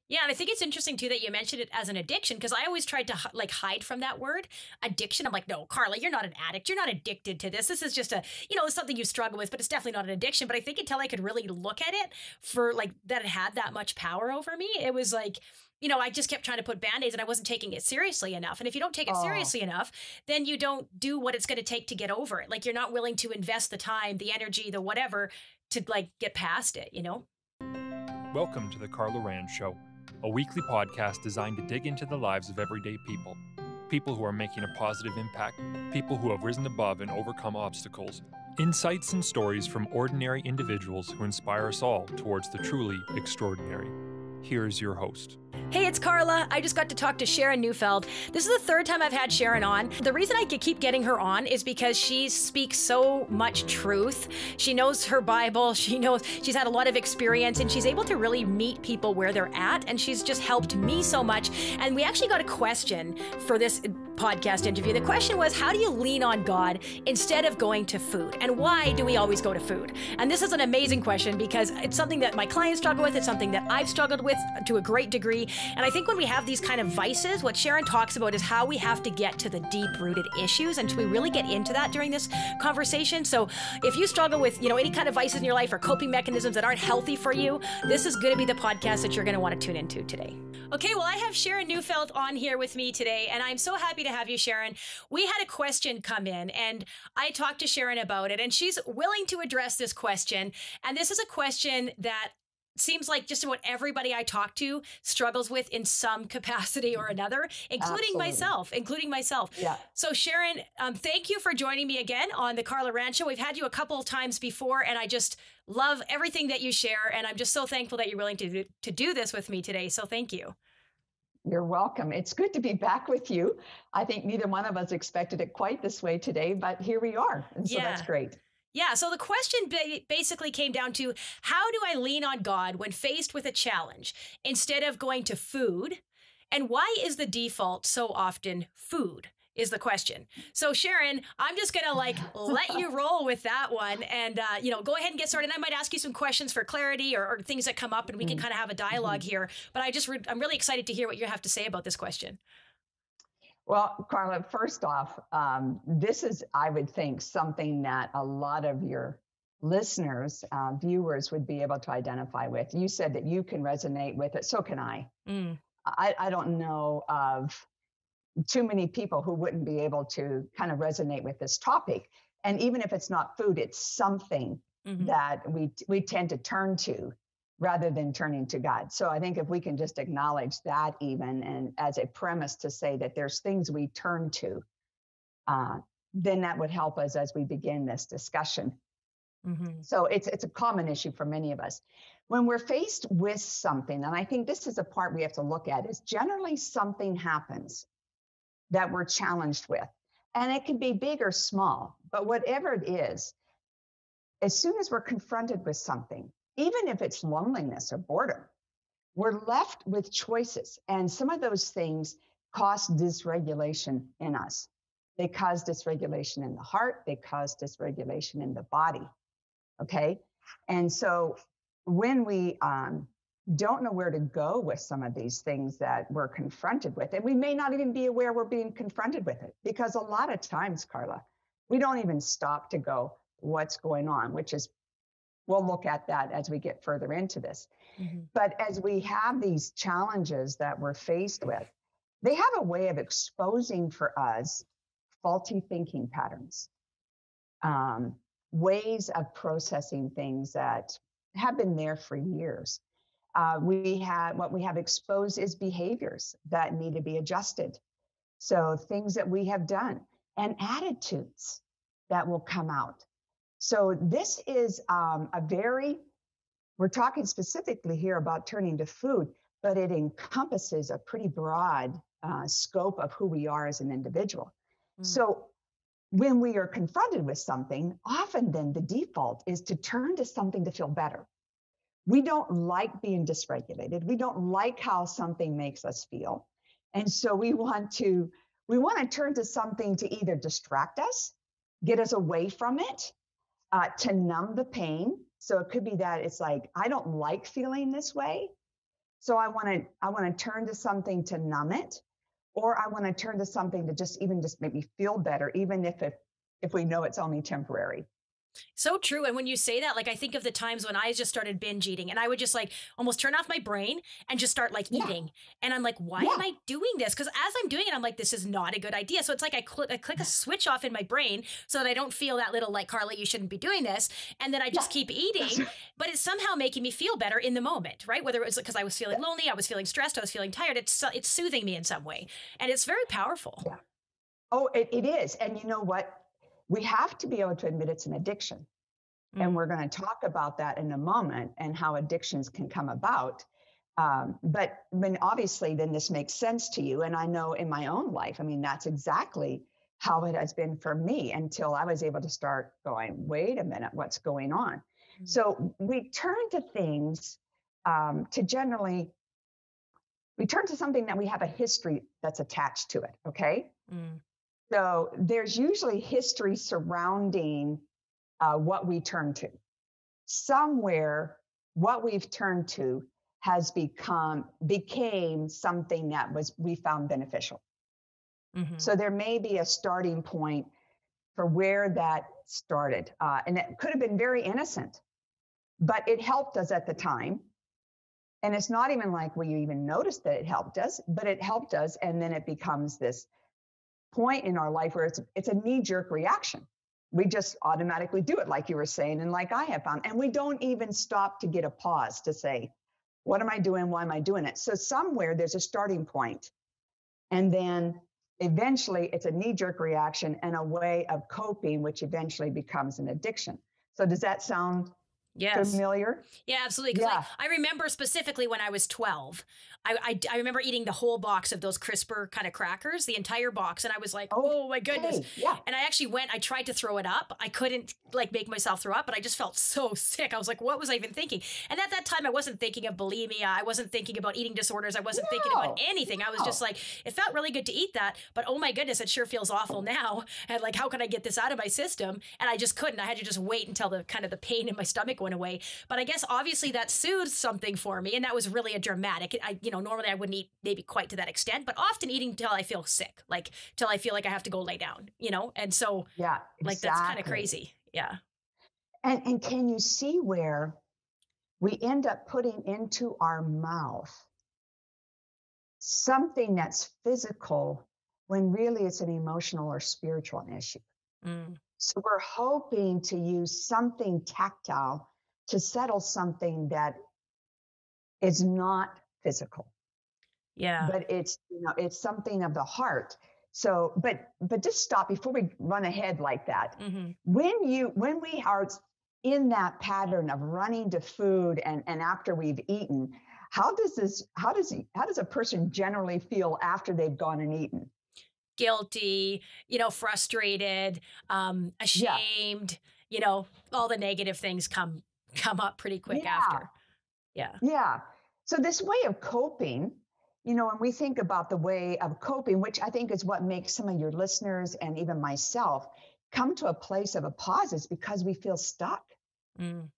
Yeah, and I think it's interesting too that you mentioned it as an addiction, because I always tried to hide from that word addiction. I'm like, no, Carla, you're not an addict. You're not addicted to this. This is just something you struggle with, but it's definitely not an addiction. But I think until I could really look at it for like that it had that much power over me, it was like, I just kept trying to put Band-Aids and I wasn't taking it seriously enough. And if you don't take it seriously enough, then you don't do what it's going to take to get over it. Like you're not willing to invest the time, the energy, the whatever to like get past it, Welcome to the Carla Rand Show, a weekly podcast designed to dig into the lives of everyday people. People who are making a positive impact, people who have risen above and overcome obstacles. Insights and stories from ordinary individuals who inspire us all towards the truly extraordinary. Here's your host. Hey, it's Carla. I just got to talk to Sharon Neufeld. This is the third time I've had Sharon on. The reason I keep getting her on is because she speaks so much truth. She knows her Bible. She's had a lot of experience and she's able to really meet people where they're at. And she's just helped me so much. And we actually got a question for this podcast interview. The question was, how do you lean on God instead of going to food? And why do we always go to food? And this is an amazing question because it's something that my clients struggle with. It's something that I've struggled with to a great degree. And I think when we have these kind of vices, what Sharon talks about is how we have to get to the deep-rooted issues. And we really get into that during this conversation. So if you struggle with, any kind of vices in your life or coping mechanisms that aren't healthy for you, this is going to be the podcast that you're going to want to tune into today. Okay, well, I have Sharon Neufeld on here with me today, and I'm so happy to have you, Sharon. We had a question come in, and I talked to Sharon about it, and she's willing to address this question. And this is a question that seems like just about everybody I talk to struggles with in some capacity or another, including myself. Yeah. So Sharon, thank you for joining me again on the Carla Rand Show. We've had you a couple of times before, and I just love everything that you share. And I'm just so thankful that you're willing to do this with me today. So thank you. You're welcome. It's good to be back with you. I think neither one of us expected it quite this way today, but here we are. And so that's great. Yeah, so the question basically came down to, how do I lean on God when faced with a challenge instead of going to food? And why is the default so often food is the question. So Sharon, I'm just going to let you roll with that one and, go ahead and get started. And I might ask you some questions for clarity or things that come up and we can kind of have a dialogue here. But I'm really excited to hear what you have to say about this question. Well, Carla, first off, this is, I would think, something that a lot of your listeners, viewers would be able to identify with. You said that you can resonate with it. So can I. I don't know of too many people who wouldn't be able to kind of resonate with this topic. And even if it's not food, it's something that we tend to turn to rather than turning to God. So I think if we can just acknowledge that even, and as a premise to say that there's things we turn to, then that would help us as we begin this discussion. So it's a common issue for many of us. When we're faced with something, and I think this is a part we have to look at, is generally something happens that we're challenged with. And it can be big or small, but whatever it is, as soon as we're confronted with something, even if it's loneliness or boredom, we're left with choices. And some of those things cause dysregulation in us. They cause dysregulation in the heart. They cause dysregulation in the body. Okay. And so when we don't know where to go with some of these things that we're confronted with, and we may not even be aware we're being confronted with it, because a lot of times, Carla, we don't even stop to go, what's going on, which is, we'll look at that as we get further into this. But as we have these challenges that we're faced with, they have a way of exposing for us faulty thinking patterns, ways of processing things that have been there for years. What we have exposed is behaviors that need to be adjusted. So things that we have done and attitudes that will come out. So this is we're talking specifically here about turning to food, but it encompasses a pretty broad scope of who we are as an individual. So when we are confronted with something, often then the default is to turn to something to feel better. We don't like being dysregulated. We don't like how something makes us feel. And so we want to turn to something to either distract us, get us away from it, to numb the pain. So it could be that it's like, I don't like feeling this way. So I want to turn to something to numb it, or I want to turn to something to just make me feel better, even if we know it's only temporary. So true. And when you say that, like, I think of the times when I just started binge eating and I would just like almost turn off my brain and just start like eating. And I'm like, why am I doing this? Because as I'm doing it, I'm like, this is not a good idea. So it's like I click a switch off in my brain so that I don't feel that little like, Carla, you shouldn't be doing this. And then I just keep eating, but it's somehow making me feel better in the moment, right? Whether it was because I was feeling lonely, I was feeling stressed, I was feeling tired. It's soothing me in some way. And it's very powerful. Yeah. Oh, it is. And you know what? We have to be able to admit it's an addiction. And we're going to talk about that in a moment and how addictions can come about. But when obviously then this makes sense to you. And I know in my own life, I mean, that's exactly how it has been for me until I was able to start going, wait a minute, what's going on? Mm-hmm. So we turn to things we turn to something that we have a history that's attached to it. Okay. Mm. So there's usually history surrounding what we turn to. Somewhere, what we've turned to has became something that we found beneficial. Mm-hmm. So there may be a starting point for where that started. And it could have been very innocent, but it helped us at the time. And it's not even like we even noticed that it helped us, but it helped us. And then it becomes this point in our life where it's a knee-jerk reaction. We just automatically do it, like you were saying, and like I have found. And we don't even stop to get a pause to say, what am I doing? Why am I doing it? So somewhere there's a starting point. And then eventually it's a knee-jerk reaction and a way of coping, which eventually becomes an addiction. So does that sound familiar? Yeah, absolutely. Because I remember specifically when I was 12, I remember eating the whole box of those crisper kind of crackers, the entire box. And I was like, oh my goodness. Yeah. And I actually I tried to throw it up. I couldn't like make myself throw up, but I just felt so sick. I was like, what was I even thinking? And at that time, I wasn't thinking of bulimia. I wasn't thinking about eating disorders. I wasn't thinking about anything. I was just like, it felt really good to eat that, but oh my goodness, it sure feels awful now. And like, how can I get this out of my system? And I just couldn't. I had to just wait until the pain in my stomach went away. But I guess obviously that soothed something for me. And that was really a dramatic, normally I wouldn't eat maybe quite to that extent, but often eating till I feel sick, like till I feel like I have to go lay down, And so like, that's kind of crazy. Yeah. And can you see where we end up putting into our mouth something that's physical when really it's an emotional or spiritual issue? Mm. So we're hoping to use something tactile to settle something that is not physical. Yeah. But it's something of the heart. So, but just stop before we run ahead like that. Mm-hmm. When we are in that pattern of running to food and after we've eaten, how does a person generally feel after they've gone and eaten? Guilty, frustrated, ashamed, all the negative things come up pretty quick after. Yeah. Yeah. So this way of coping, when we think about the way of coping, which I think is what makes some of your listeners and even myself come to a place of a pause, is because we feel stuck. Mm.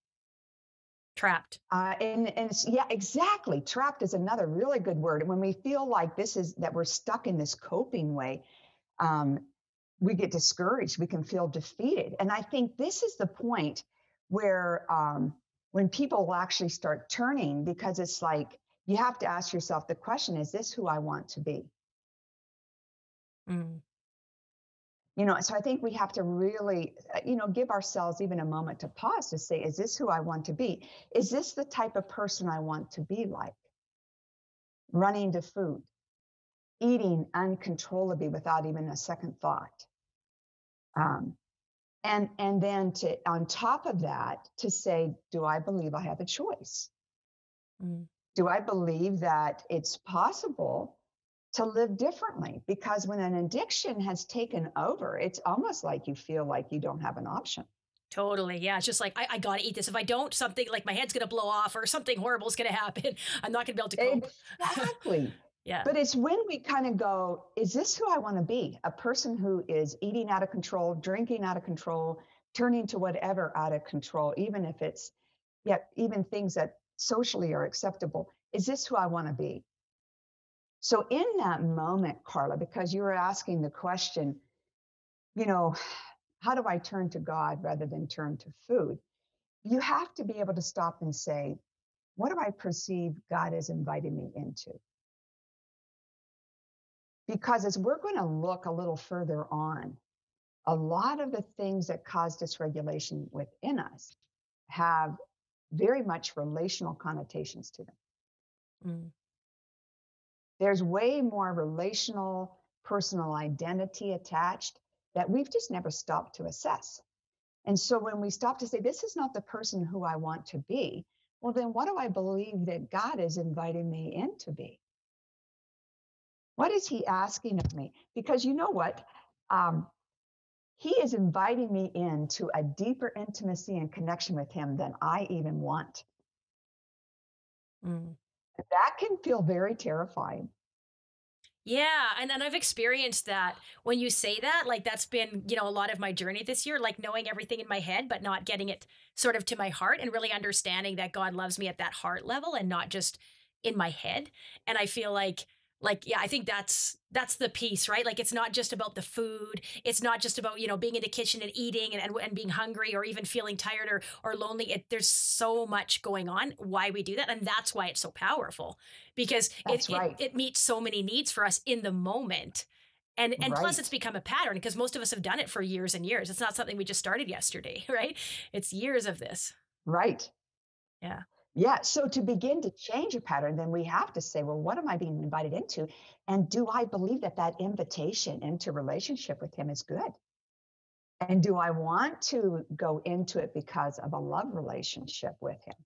Trapped. And exactly. Trapped is another really good word. When we feel like that we're stuck in this coping way, we get discouraged. We can feel defeated. And I think this is the point where when people will actually start turning, because it's like, you have to ask yourself the question, is this who I want to be? Mm. So I think we have to really, give ourselves even a moment to pause to say, is this who I want to be? Is this the type of person I want to be like? Running to food, eating uncontrollably without even a second thought. And then on top of that, to say, do I believe I have a choice? Mm. Do I believe that it's possible to live differently? Because when an addiction has taken over, it's almost like you feel like you don't have an option. Totally. Yeah. It's just like, I got to eat this. If I don't, something like my head's going to blow off or something horrible is going to happen. I'm not going to be able to cope. Exactly. Yeah. But it's when we kind of go, is this who I want to be? A person who is eating out of control, drinking out of control, turning to whatever out of control, even if it's, even things that socially are acceptable. is this who I want to be? So in that moment, Carla, because you were asking the question, how do I turn to God rather than turn to food? You have to be able to stop and say, what do I perceive God is inviting me into? Because as we're going to look a little further on, a lot of the things that cause dysregulation within us have very much relational connotations to them. Mm. There's way more relational, personal identity attached that we've just never stopped to assess. And so when we stop to say, this is not the person who I want to be, well, then what do I believe that God is inviting me in to be? What is he asking of me? Because you know what? He is inviting me into a deeper intimacy and connection with him than I even want. Mm. That can feel very terrifying. Yeah. And I've experienced that when you say that, like that's been, a lot of my journey this year, like knowing everything in my head, but not getting it sort of to my heart and really understanding that God loves me at that heart level and not just in my head. And I feel like, yeah, I think that's the piece, right? Like, it's not just about the food. It's not just about, being in the kitchen and eating and being hungry or even feeling tired or lonely. There's so much going on why we do that. And that's why it's so powerful, because it meets so many needs for us in the moment. And plus it's become a pattern because most of us have done it for years and years. It's not something we just started yesterday, right? It's years of this. Right. Yeah. Yeah. So to begin to change a pattern, then we have to say, well, what am I being invited into? And do I believe that invitation into relationship with him is good? And do I want to go into it because of a love relationship with him?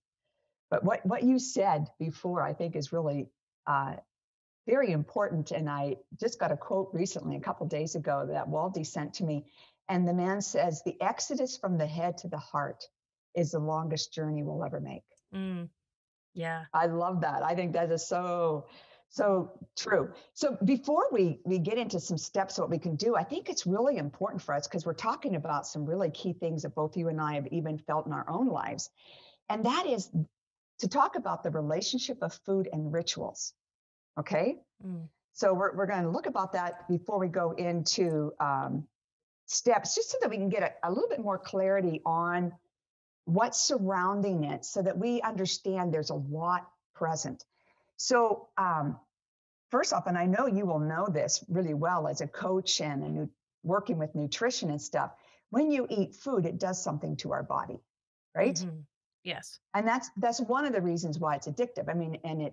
But what you said before, I think, is really very important. And I just got a quote recently, a couple of days ago, that Waldy sent to me. And the man says, the exodus from the head to the heart is the longest journey we'll ever make. Mm. Yeah. I love that. I think that is so true. So before we get into some steps, what we can do, I think it's really important for us because we're talking about some really key things that both you and I have even felt in our own lives. And that is to talk about the relationship of food and rituals. Okay. Mm. So we're going to look about that before we go into steps, just so that we can get a little bit more clarity on what's surrounding it so that we understand there's a lot present. So first off, and I know you will know this really well as a coach and working with nutrition and stuff, when you eat food, it does something to our body, right? Mm-hmm. Yes. And that's one of the reasons why it's addictive. I mean, and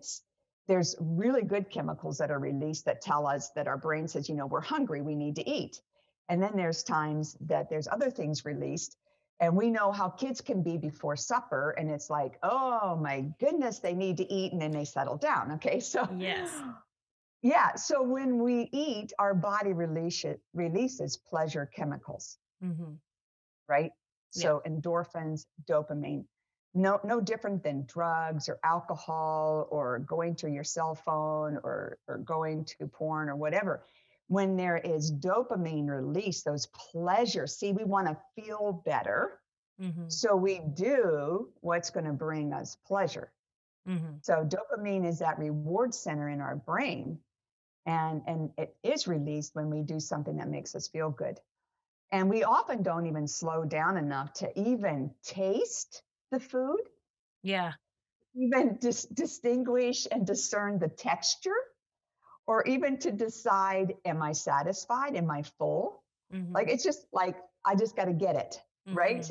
there's really good chemicals that are released that tell us that our brain says, we're hungry, we need to eat. And then there's times that there's other things released. And we know how kids can be before supper. And it's like, oh my goodness, they need to eat. And then they settle down. Okay. So yes. Yeah. So when we eat, our body releases pleasure chemicals. Mm-hmm. Right. So endorphins, dopamine, no different than drugs or alcohol or going to your cell phone or going to porn or whatever. When there is dopamine release, those pleasures, see, we want to feel better. Mm-hmm. So we do what's going to bring us pleasure. Mm-hmm. So dopamine is that reward center in our brain. And it is released when we do something that makes us feel good. And we often don't even slow down enough to even taste the food. Yeah. Even distinguish and discern the texture. Or even to decide, am I satisfied? Am I full? Mm-hmm. Like, it's just like, I just got to get it, mm-hmm. right?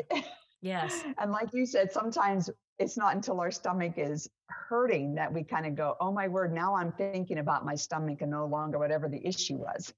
Yes. And like you said, sometimes it's not until our stomach is hurting that we kind of go, oh my word, now I'm thinking about my stomach and no longer whatever the issue was.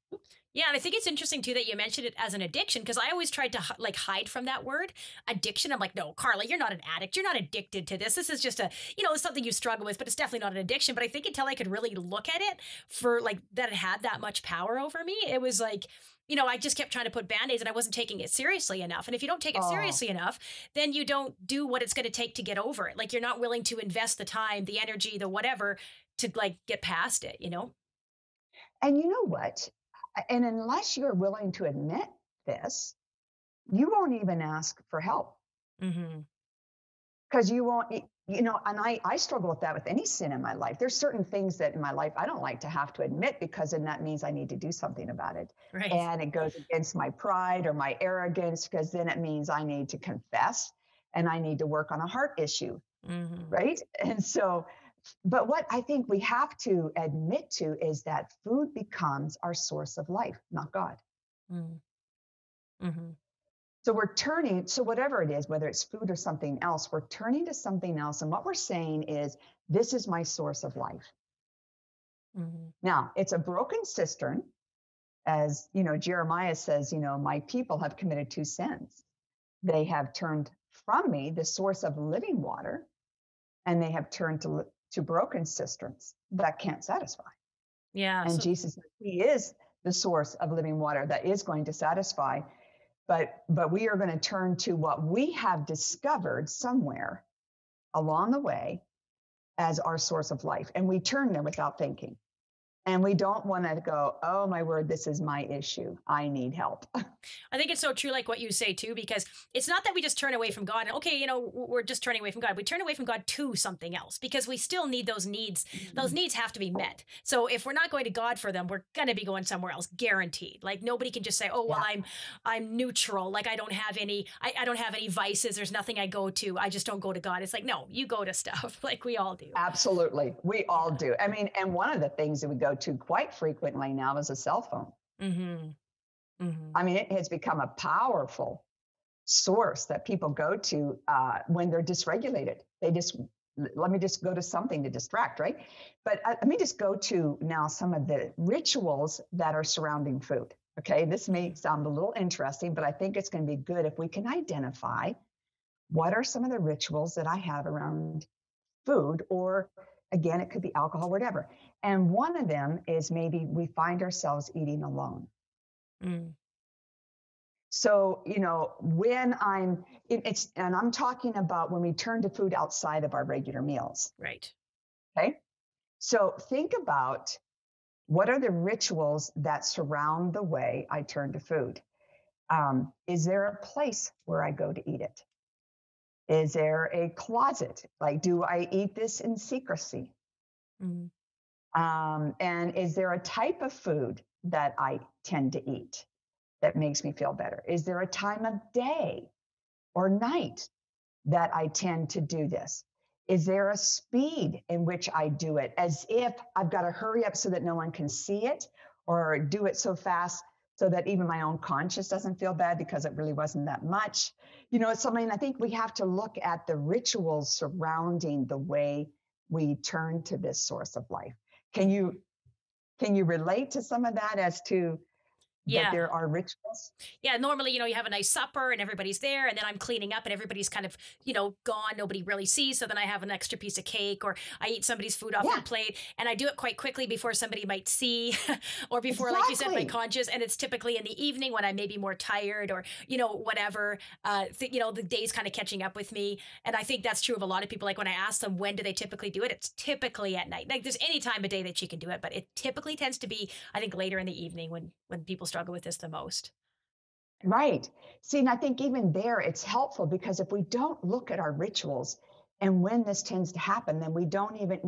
Yeah, and I think it's interesting too that you mentioned it as an addiction, because I always tried to hide from that word addiction. I'm like, no, Carla, you're not an addict. You're not addicted to this. This is just it's something you struggle with, but it's definitely not an addiction. But I think until I could really look at it for like that it had that much power over me, it was like, I just kept trying to put Band-Aids and I wasn't taking it seriously enough. And if you don't take it seriously enough, then you don't do what it's going to take to get over it. Like, you're not willing to invest the time, the energy, the whatever to like get past it, And you know what? And unless you're willing to admit this, you won't even ask for help. Because you won't, and I struggle with that with any sin in my life. There's certain things that in my life I don't like to have to admit, because then that means I need to do something about it. Right. And it goes against my pride or my arrogance, because then it means I need to confess and I need to work on a heart issue. Mm-hmm. Right. And so, but what I think we have to admit to is that food becomes our source of life, not God. Mm-hmm. So we're turning, so whatever it is, whether it's food or something else, we're turning to something else. And what we're saying is, this is my source of life. Mm-hmm. Now, it's a broken cistern. As Jeremiah says, my people have committed 2 sins. They have turned from me, the source of living water, and they have turned to broken cisterns that can't satisfy. Yeah. And Jesus, he is the source of living water that is going to satisfy. But we are going to turn to what we have discovered somewhere along the way as our source of life. And we turn there without thinking. And we don't want to go, oh, my word, this is my issue. I need help. I think it's so true, like what you say, too, because it's not that we just turn away from God. And, okay, we're just turning away from God. We turn away from God to something else, because we still need those needs. Those needs have to be met. So if we're not going to God for them, we're going to be going somewhere else, guaranteed. Like, nobody can just say, oh, well, Yeah. I'm neutral. Like, I don't have any vices. There's nothing I go to. I just don't go to God. It's like, no, you go to stuff like we all do. Absolutely. We all do. I mean, and one of the things that we go to quite frequently now is a cell phone. Mm-hmm. Mm-hmm. I mean, it has become a powerful source that people go to when they're dysregulated. Let me just go to something to distract, right? But let me just go to now some of the rituals that are surrounding food. Okay, this may sound a little interesting, but I think it's going to be good if we can identify what are some of the rituals that I have around food, or again, it could be alcohol, whatever. And one of them is maybe we find ourselves eating alone. Mm. So, when and I'm talking about when we turn to food outside of our regular meals. Right. Okay. So think about, what are the rituals that surround the way I turn to food? Is there a place where I go to eat it? Is there a closet? Like, do I eat this in secrecy? Mm. And is there a type of food that I tend to eat that makes me feel better? Is there a time of day or night that I tend to do this? Is there a speed in which I do it, as if I've got to hurry up so that no one can see it, or do it so fast so that even my own conscience doesn't feel bad because it really wasn't that much? It's something I think we have to look at, the rituals surrounding the way we turn to this source of life. Can you relate to some of that as to that there are rituals? Yeah, normally, you have a nice supper and everybody's there, and then I'm cleaning up and everybody's kind of, gone. Nobody really sees. So then I have an extra piece of cake, or I eat somebody's food off their plate, and I do it quite quickly before somebody might see, or before, like you said, my conscience. And it's typically in the evening when I may be more tired, or, whatever, the day's kind of catching up with me. And I think that's true of a lot of people. Like, when I ask them, when do they typically do it? It's typically at night. Like, there's any time of day that you can do it, but it typically tends to be, I think, later in the evening when people struggle with this the most. Right. See, and I think even there it's helpful, because if we don't look at our rituals and when this tends to happen, then we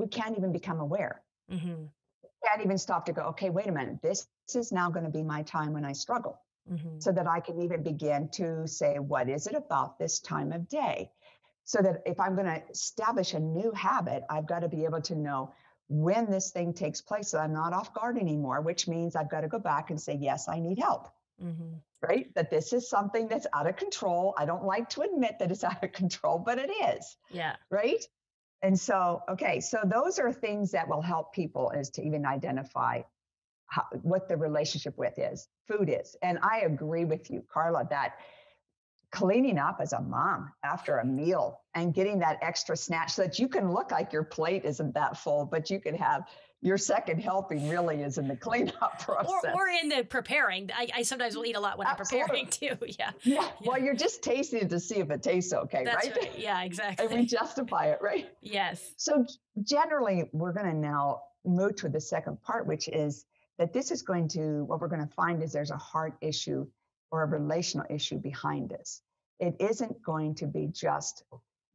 can't even become aware. Mm-hmm. We can't even stop to go, okay, wait a minute, this is now going to be my time when I struggle. Mm-hmm. So that I can even begin to say, what is it about this time of day? So that if I'm going to establish a new habit, I've got to be able to know when this thing takes place, so I'm not off guard anymore, which means I've got to go back and say, yes, I need help. Mm-hmm. Right? That this is something that's out of control. I don't like to admit that it's out of control, but it is. Yeah. Right? And so, okay, so those are things that will help people, is to even identify what the relationship with food is. And I agree with you, Carla, that cleaning up as a mom after a meal and getting that extra snatch so that you can look like your plate isn't that full, but you can have your second helping really is in the cleanup process. Or in the preparing. I sometimes will eat a lot when Absolutely. I'm preparing too. Yeah. Yeah. Well, you're just tasting it to see if it tastes okay, That's right? Yeah, exactly. And we justify it, right? Yes. So generally, we're going to now move to the second part, which is that what we're going to find is there's a heart issue or a relational issue behind this. It isn't going to be just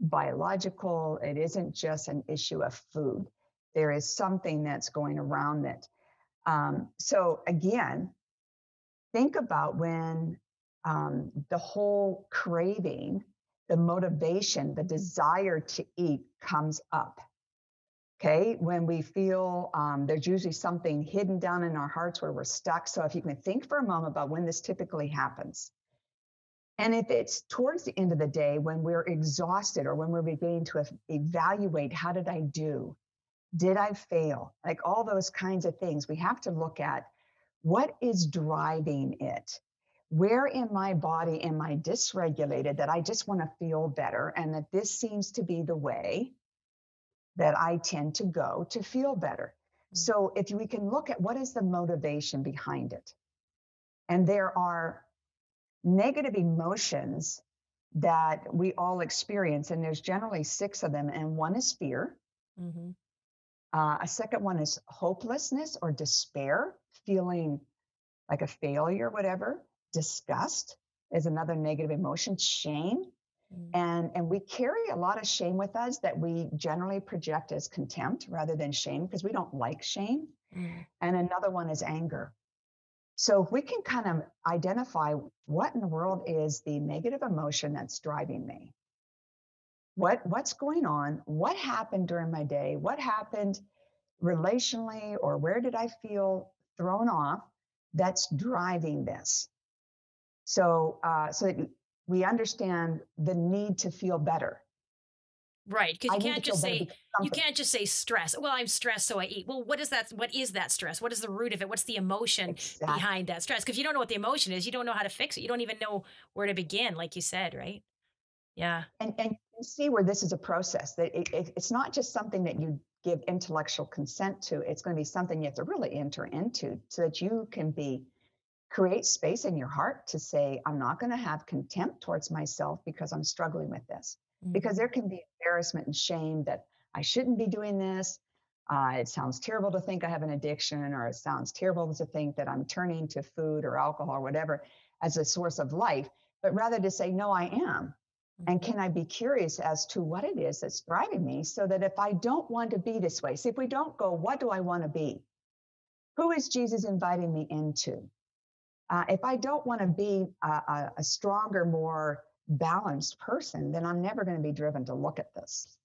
biological. It isn't just an issue of food. There is something that's going around it. So again, think about when the whole craving, the motivation, the desire to eat comes up. Okay, when we feel there's usually something hidden down in our hearts where we're stuck. So if you can think for a moment about when this typically happens. And if it's towards the end of the day when we're exhausted or when we're beginning to evaluate, how did I do? Did I fail? Like all those kinds of things, we have to look at what is driving it. Where in my body am I dysregulated that I just want to feel better and that this seems to be the way that I tend to go to feel better. So if we can look at what is the motivation behind it. And there are negative emotions that we all experience, and there's generally 6 of them, and one is fear. Mm-hmm. A second one is hopelessness or despair, feeling like a failure, whatever. Disgust is another negative emotion. Shame. And we carry a lot of shame with us that we generally project as contempt rather than shame because we don't like shame. And another one is anger. So if we can kind of identify what in the world is the negative emotion that's driving me, what's going on, what happened during my day, what happened relationally, or where did I feel thrown off that's driving this? So that we understand the need to feel better. Right, because you can't just say stress. Well, I'm stressed, so I eat. Well, what is that? What is that stress? What is the root of it? What's the emotion behind that stress? Because you don't know what the emotion is, you don't know how to fix it. You don't even know where to begin, like you said, right? Yeah. And you see where this is a process. That it's not just something that you give intellectual consent to. It's going to be something you have to really enter into so that you can create space in your heart to say, I'm not going to have contempt towards myself because I'm struggling with this. Because there can be embarrassment and shame that I shouldn't be doing this. It sounds terrible to think I have an addiction, or it sounds terrible to think that I'm turning to food or alcohol or whatever as a source of life, but rather to say, no, I am. And can I be curious as to what it is that's driving me so that if I don't want to be this way, see, if we don't go, what do I want to be? Who is Jesus inviting me into? If I don't want to be a stronger, more balanced person, then I'm never going to be driven to look at this.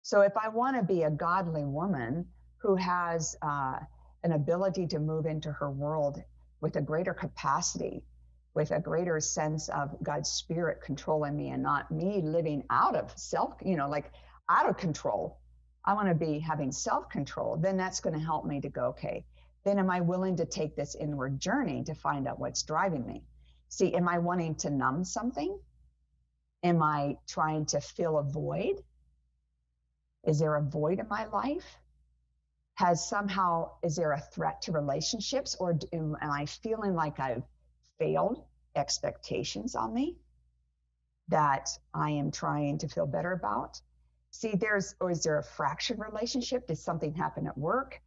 So if I want to be a godly woman who has an ability to move into her world with a greater capacity, with a greater sense of God's Spirit controlling me and not me living out of self, like out of control. I want to be having self-control. Then that's going to help me to go, okay, then am I willing to take this inward journey to find out what's driving me? See, am I wanting to numb something? Am I trying to fill a void? Is there a void in my life? Is there a threat to relationships, or am I feeling like I've failed expectations on me that I am trying to feel better about? See, is there a fractured relationship? Did something happen at work?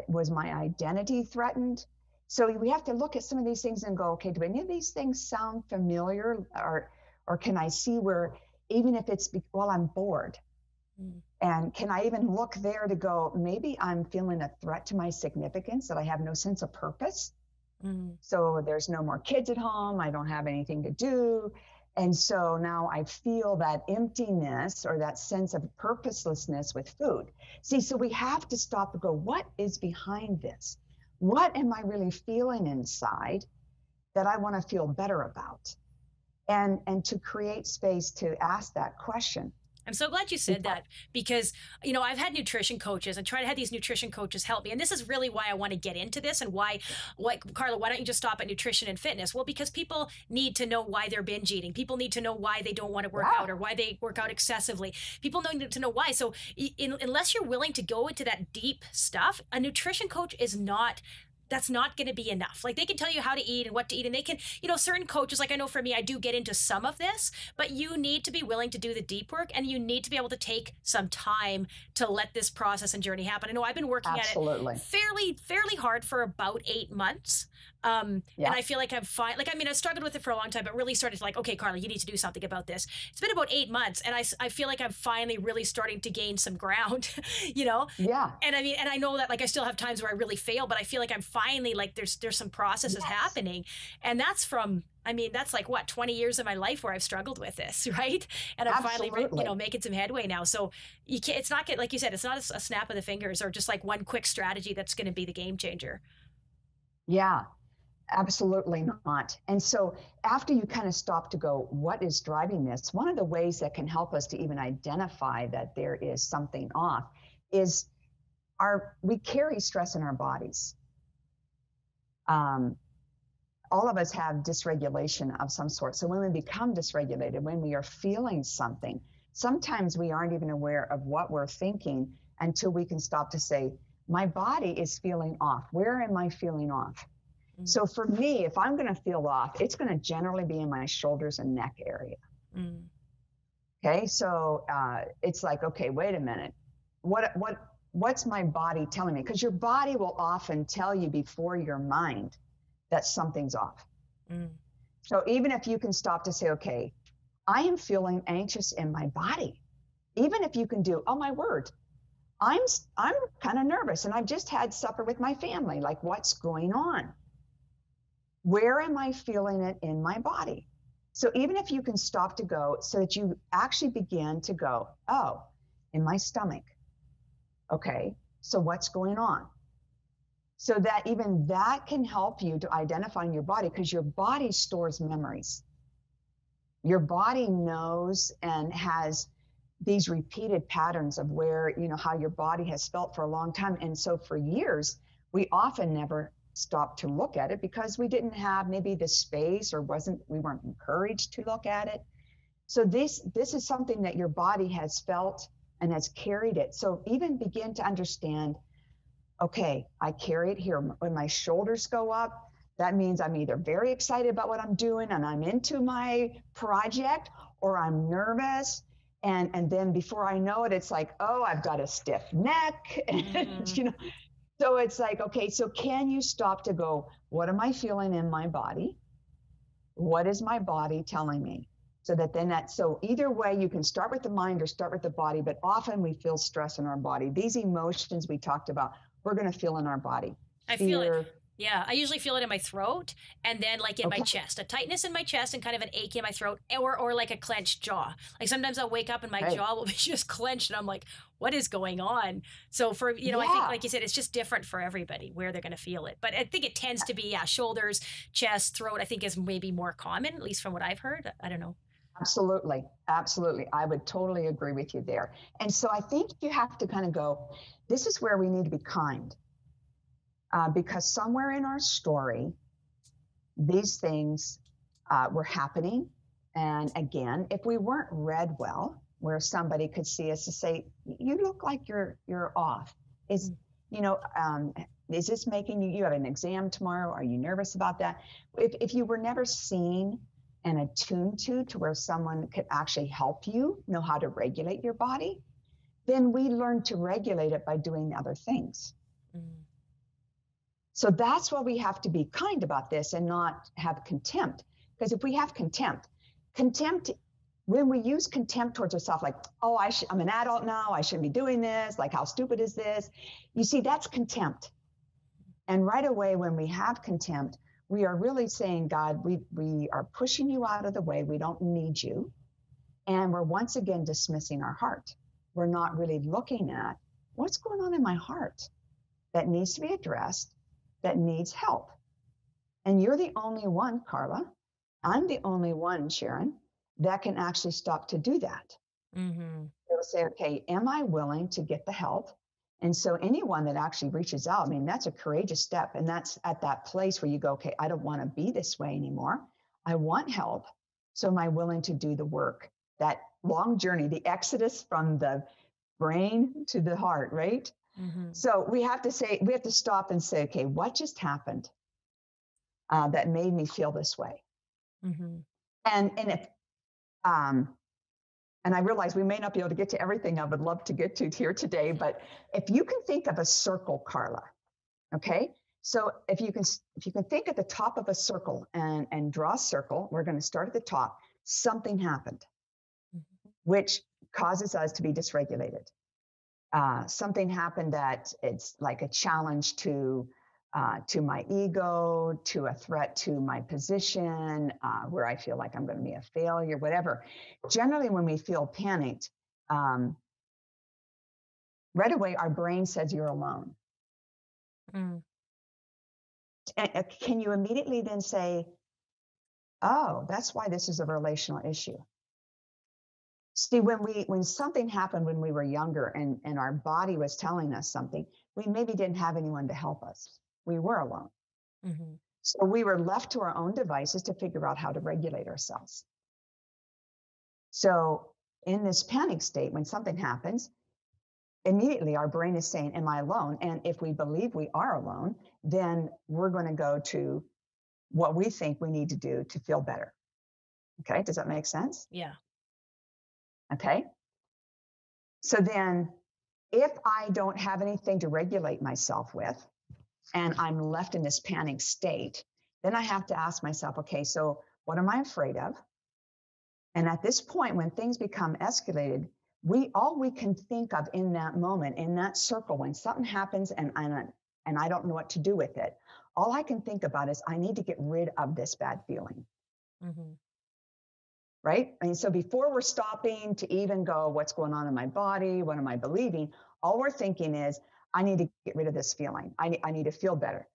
Was my identity threatened? So we have to look at some of these things and go, okay, do any of these things sound familiar? Or can I see where, even if it's, I'm bored. And can I even look there to go, maybe I'm feeling a threat to my significance, that I have no sense of purpose. So there's no more kids at home. I don't have anything to do. And so now I feel that emptiness or that sense of purposelessness with food. See, so we have to stop and go, what is behind this? What am I really feeling inside that I want to feel better about? And to create space to ask that question. I'm so glad you said that, because, I've had nutrition coaches and tried to have these nutrition coaches help me. And this is really why I want to get into this, and Carla, why don't you just stop at nutrition and fitness? Well, because people need to know why they're binge eating. People need to know why they don't want to work out, or why they work out excessively. People need to know why. So unless you're willing to go into that deep stuff, a nutrition coach that's not going to be enough. Like, they can tell you how to eat and what to eat, and they can, certain coaches, like I know for me, I do get into some of this, but you need to be willing to do the deep work, and you need to be able to take some time to let this process and journey happen. I know I've been working at it fairly hard for about 8 months. And I feel like I'm fine. Like, I mean, I struggled with it for a long time, but really started to like, okay, Carla, you need to do something about this. It's been about 8 months, and I feel like I'm finally really starting to gain some ground, you know? Yeah. And I mean, and I know that like I still have times where I really fail, but I feel like I'm finally like there's some processes happening. And that's from, I mean, that's like what, 20 years of my life where I've struggled with this, right? And I'm finally, you know, making some headway now. So you can't, it's not, like you said, it's not a snap of the fingers or just like one quick strategy that's going to be the game changer. Yeah, absolutely not. And so after you kind of stop to go, what is driving this? One of the ways that can help us to even identify that there is something off is we carry stress in our bodies. All of us have dysregulation of some sort. So when we become dysregulated, when we are feeling something, sometimes we aren't even aware of what we're thinking until we can stop to say, my body is feeling off. Where am I feeling off? Mm. So for me, if I'm going to feel off, it's going to generally be in my shoulders and neck area. Mm. Okay, so it's like, okay, wait a minute. What's my body telling me? Because your body will often tell you before your mind that something's off. Mm. So even if you can stop to say, okay, I am feeling anxious in my body. Even if you can do, oh my word, I'm kind of nervous and I've just had supper with my family. Like, what's going on? Where am I feeling it in my body? So even if you can stop to go so that you actually begin to go, oh, in my stomach. Okay, so what's going on? So that even that can help you to identify in your body, because your body stores memories. Your body knows and has these repeated patterns of where, you know, how your body has felt for a long time. And so for years, we often never stopped to look at it because we didn't have maybe the space or we weren't encouraged to look at it. So this is something that your body has felt and has carried it. So even begin to understand, okay, I carry it here. When my shoulders go up, that means I'm either very excited about what I'm doing and I'm into my project, or I'm nervous. And then before I know it, it's like, oh, I've got a stiff neck. And, you know, so it's like, okay, so can you stop to go, what am I feeling in my body? What is my body telling me? So so either way, you can start with the mind or start with the body, but often we feel stress in our body. These emotions we talked about, we're going to feel in our body. I feel it. Yeah, I usually feel it in my throat and then like in my chest, a tightness in my chest and kind of an ache in my throat, or like a clenched jaw. Like sometimes I'll wake up and my jaw will be just clenched and I'm like, what is going on? So for, you know, I think like you said, it's just different for everybody where they're going to feel it. But I think it tends to be, shoulders, chest, throat, I think is maybe more common, at least from what I've heard. I don't know. Absolutely. Absolutely. I would totally agree with you there. And so I think you have to kind of go, this is where we need to be kind. Because somewhere in our story, these things were happening. And again, if we weren't read well, where somebody could see us to say, you look like you're off. Is this making you have an exam tomorrow? Are you nervous about that? If you were never seen and attuned to where someone could actually help you know how to regulate your body, then we learn to regulate it by doing other things. Mm. So that's why we have to be kind about this and not have contempt. Because if we have contempt, when we use contempt towards ourselves, like, oh, I'm an adult now, I shouldn't be doing this, like, how stupid is this? You see, that's contempt. And right away, when we have contempt, we are really saying, God, we are pushing you out of the way, we don't need you. And we're once again dismissing our heart. We're not really looking at what's going on in my heart that needs to be addressed, that needs help. And you're the only one, Carla. I'm the only one, Sharon, that can actually stop to do that. Mm-hmm. They'll say, okay, am I willing to get the help? And so anyone that actually reaches out, I mean, that's a courageous step. And that's at that place where you go, okay, I don't want to be this way anymore. I want help. So am I willing to do the work? That long journey, the exodus from the brain to the heart, right? Mm-hmm. So we have to stop and say, okay, what just happened that made me feel this way? Mm-hmm. And I realize we may not be able to get to everything I would love to get to here today, but if you can think of a circle, Carla, okay? So if you can think at the top of a circle and draw a circle, we're going to start at the top. Something happened, which causes us to be dysregulated. Something happened that it's like a challenge to my ego, to a threat to my position, where I feel like I'm going to be a failure, whatever. Generally, when we feel panicked, right away, our brain says you're alone. Can you immediately then say, oh, that's why this is a relational issue? See, when something happened when we were younger and our body was telling us something, we maybe didn't have anyone to help us. We were alone. So we were left to our own devices to figure out how to regulate ourselves. So in this panic state, when something happens, immediately our brain is saying, am I alone? And if we believe we are alone, then we're going to go to what we think we need to do to feel better. Okay, does that make sense? Yeah. Okay. So then if I don't have anything to regulate myself with, and I'm left in this panic state, then I have to ask myself, okay, so what am I afraid of? And at this point, when things become escalated, all we can think of in that moment, in that circle, when something happens and I don't know what to do with it, all I can think about is I need to get rid of this bad feeling. Right? I mean, so before we're stopping to even go, what's going on in my body? What am I believing? All we're thinking is, I need to get rid of this feeling. I need to feel better.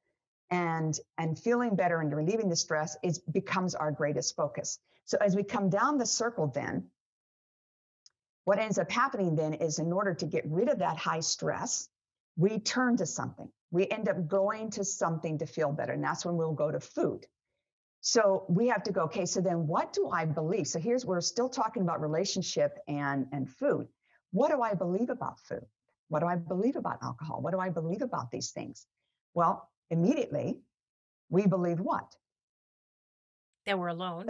And feeling better and relieving the stress becomes our greatest focus. So as we come down the circle then, what ends up happening then is in order to get rid of that high stress, we turn to something. We end up going to something to feel better. And that's when we'll go to food. So we have to go, okay, so then what do I believe? So we're still talking about relationship and food. What do I believe about food? What do I believe about alcohol? What do I believe about these things? Well, immediately we believe what? That we're alone.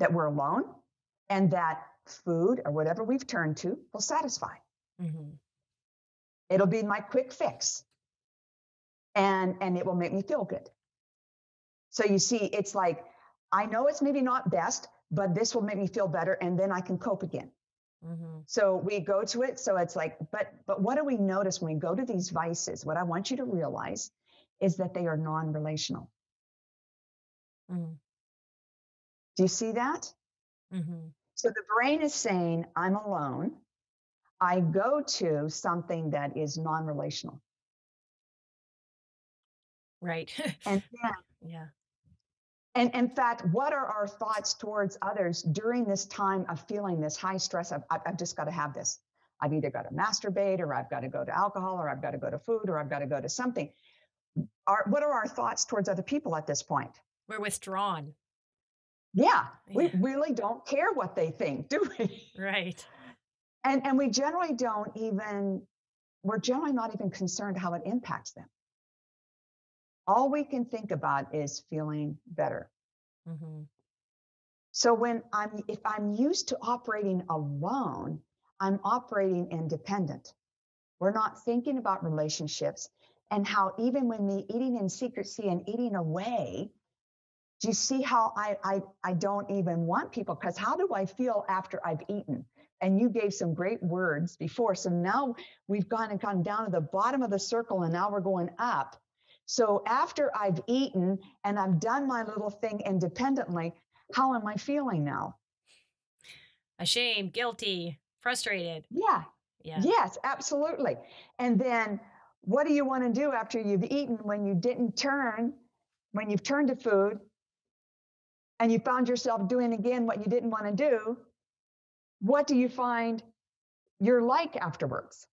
That we're alone, and that food or whatever we've turned to will satisfy. It'll be my quick fix. And it will make me feel good. So you see, it's like, I know it's maybe not best, but this will make me feel better, and then I can cope again. So we go to it. So it's like, but what do we notice when we go to these vices? What I want you to realize is that they are non-relational. Do you see that? So the brain is saying, I'm alone. I go to something that is non-relational. Right. And then, yeah. And in fact, what are our thoughts towards others during this time of feeling this high stress? I've just got to have this. I've either got to masturbate, or I've got to go to alcohol, or I've got to go to food, or I've got to go to something. What are our thoughts towards other people at this point? We're withdrawn. Yeah, we really don't care what they think, do we? Right. And we generally we're generally not even concerned how it impacts them. All we can think about is feeling better. So if I'm used to operating alone, I'm operating independent. We're not thinking about relationships and how even when me eating in secrecy and eating away, do you see how I don't even want people? Because how do I feel after I've eaten? And you gave some great words before. So now we've gone down to the bottom of the circle, and now we're going up. So after I've eaten and I've done my little thing independently, how am I feeling now? Ashamed, guilty, frustrated. Yeah. Yes, absolutely. And then what do you want to do after you've eaten when you've turned to food and you found yourself doing again what you didn't want to do? What do you find you're like afterwards?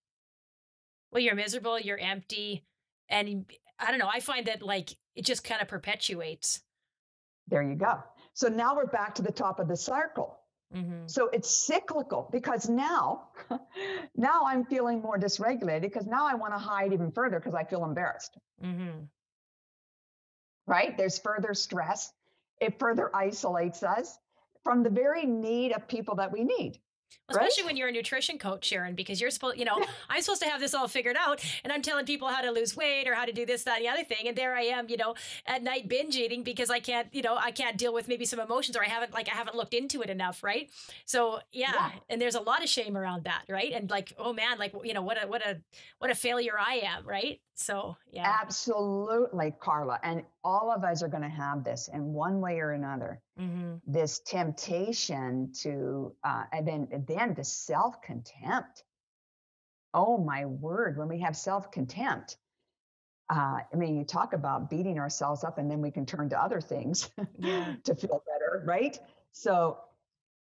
Well, you're miserable, you're empty, and I don't know, I find that like it just kind of perpetuates. There you go. So now we're back to the top of the circle. So it's cyclical, because now I'm feeling more dysregulated, because now I want to hide even further because I feel embarrassed. Right? There's further stress. It further isolates us from the very need of people that we need. Especially when you're a nutrition coach, Sharon, because you're supposed, I'm supposed to have this all figured out, and I'm telling people how to lose weight or how to do this, that, and the other thing. And there I am, at night binge eating because I can't deal with maybe some emotions, or I haven't looked into it enough. Right. So yeah. And there's a lot of shame around that. Right. And like, oh man, like, what a failure I am. Right. So yeah. Absolutely, Carla. And all of us are going to have this in one way or another. Mm-hmm. This temptation to, and then the self-contempt. Oh my word, when we have self-contempt, you talk about beating ourselves up, and then we can turn to other things to feel better, right? So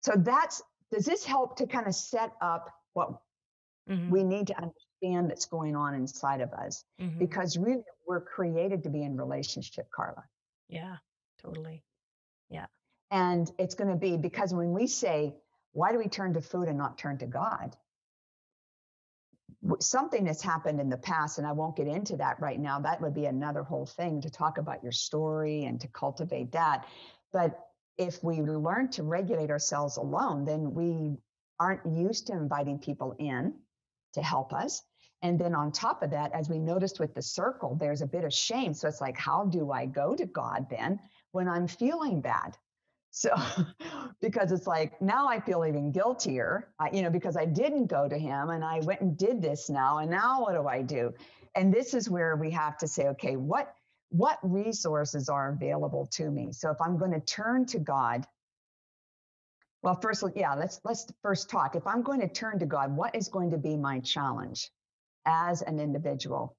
does this help to kind of set up what we need to understand that's going on inside of us? Because really we're created to be in relationship, Carla. Yeah, totally. Yeah. And it's going to be because when we say, why do we turn to food and not turn to God? Something has happened in the past, and I won't get into that right now. That would be another whole thing to talk about your story and to cultivate that. But if we learn to regulate ourselves alone, then we aren't used to inviting people in to help us. And then on top of that, as we noticed with the circle, there's a bit of shame. So it's like, how do I go to God then when I'm feeling bad? So, because it's like, now I feel even guiltier, because I didn't go to him and I went and did this now. And now what do I do? And this is where we have to say, okay, what resources are available to me? So if I'm going to turn to God, well, first, let's first talk. If I'm going to turn to God, what is going to be my challenge as an individual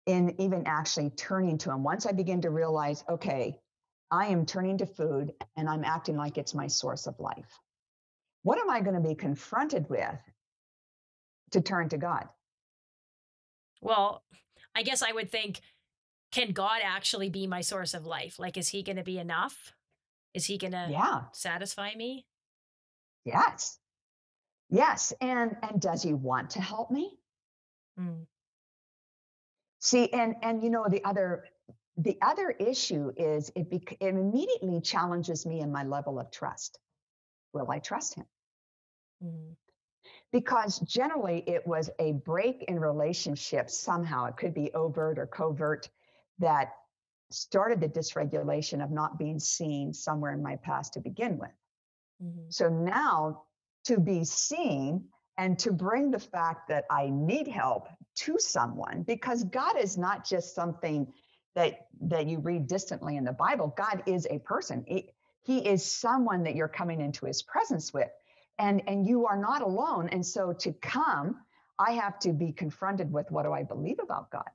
in even actually turning to him? Once I begin to realize, okay, I am turning to food and I'm acting like it's my source of life. What am I going to be confronted with to turn to God? Well, I guess I would think, can God actually be my source of life? Like, is he going to be enough? Is he going to satisfy me? Yes. Yes. And does he want to help me? See, and the other issue is it immediately challenges me in my level of trust. Will I trust him? Because generally it was a break in relationships somehow. It could be overt or covert that started the dysregulation of not being seen somewhere in my past to begin with. So now to be seen and to bring the fact that I need help to someone, because God is not just something that you read distantly in the Bible. God is a person. He is someone that you're coming into his presence with, and you are not alone. And so to come, I have to be confronted with, what do I believe about God?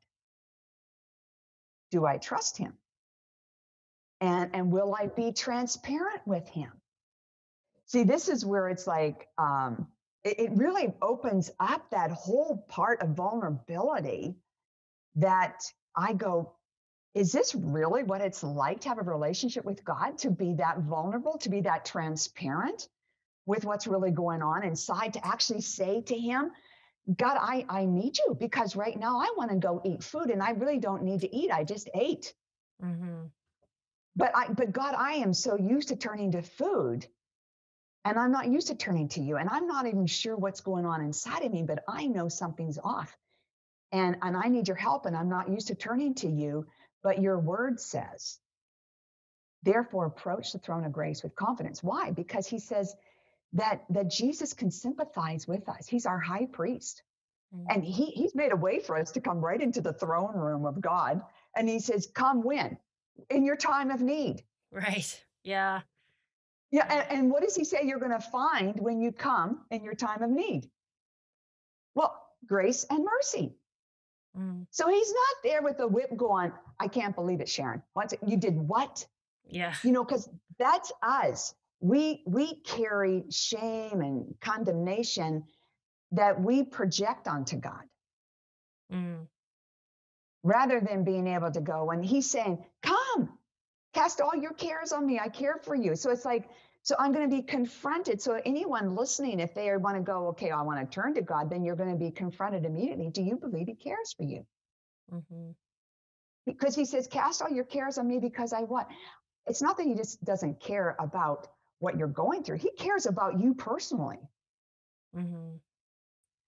Do I trust him? And will I be transparent with him? See, this is where it's like, it really opens up that whole part of vulnerability that I go, is this really what it's like to have a relationship with God, to be that vulnerable, to be that transparent with what's really going on inside, to actually say to him, God, I need you, because right now I want to go eat food and I really don't need to eat. I just ate. But God, I am so used to turning to food, and I'm not used to turning to you. And I'm not even sure what's going on inside of me, but I know something's off. And I need your help, and I'm not used to turning to you. But your word says, therefore, approach the throne of grace with confidence. Why? Because he says that Jesus can sympathize with us. He's our high priest. And he's made a way for us to come right into the throne room of God. And he says, come when? In your time of need. Right. Yeah. Yeah. And what does he say you're going to find when you come in your time of need? Well, grace and mercy. So he's not there with a whip going, I can't believe it, Sharon. You did what? Yeah. Because that's us. We carry shame and condemnation that we project onto God. Rather than being able to go, and he's saying, come, cast all your cares on me. I care for you. So it's like, so I'm going to be confronted. So anyone listening, if they want to go, okay, I want to turn to God, then you're going to be confronted immediately. Do you believe he cares for you? Because he says, cast all your cares on me, because I what? It's not that he just doesn't care about what you're going through. He cares about you personally. Mm-hmm.